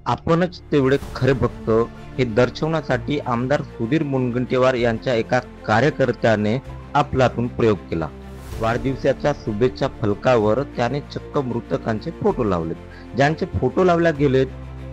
आपणच तेवढे खरे भक्त हे दर्शवण्यासाठी आमदार सुधीर मुनगंटीवार यांच्या एका कार्यकर्त्याने आपलातून प्रयोग केला। वाढदिवसाच्या शुभेच्छा फलकावर त्याने चक्क मृतकांचे फोटो लावलेत। ज्यांचे फोटो लावले गेलेत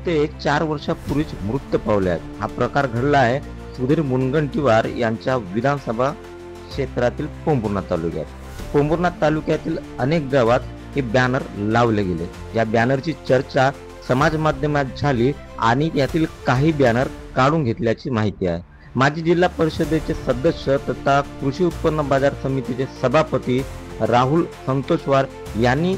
ते 4 वर्षापूर्वीच मृत्यू पावले आहेत। हा प्रकार घडला आहे सुधीर मुनगंटीवार यांच्या विधानसभा क्षेत्रातील पोंभुर्णा तालुक्यातील अनेक गावात हे बॅनर लावले गेले। या बॅनरची चर्चा समाज माध्यमात झाली आणि यातील काही बॅनर काढून घेतल्याची माहिती आहे। माजी जिल्हा परिषदेचे सदस्य तथा कृषी उत्पन्न बाजार समितीचे सभापती राहुल संतोषवार यांनी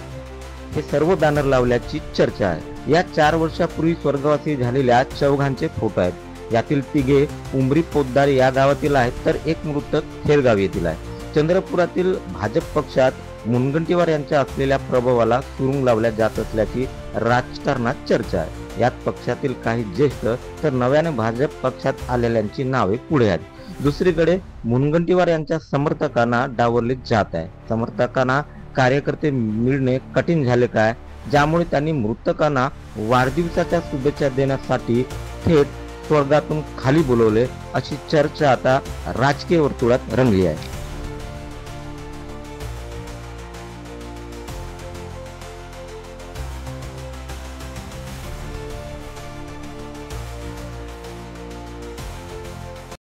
हे सर्व बॅनर लावल्याची चर्चा आहे। या 4 वर्षापूर्वी स्वर्गवासी झालेल्या चौघांचे फोटो आहेत। यातील 3 उमरी पोद्दार या गावातील आहेत, तर एक मृतक खेरगाव येथील आहे। चंद्रपुरातील भाजप पक्षात मुनगंटीवार यांच्या असलेल्या प्रभावाला सुरुंग लावल्या जात असल्याची राजकारणात चर्चा आहे। यात पक्षातील काही ज्येष्ठ तर नव्याने भाजप पक्षात आलेल्यांची नावे पुढे आहेत। दुसरीकडे मुनगंटीवार यांच्या समर्थकांना डावलले जात आहे। समर्थकांना कार्यकर्ते मिळणे कठीण झाले काय, ज्यामुळे त्यांनी मृतकांना वाढदिवसाच्या शुभेच्छा देण्यासाठी थेट स्वर्गातून खाली बोलवले, अशी चर्चा आता राजकीय वर्तुळात रंगली आहे।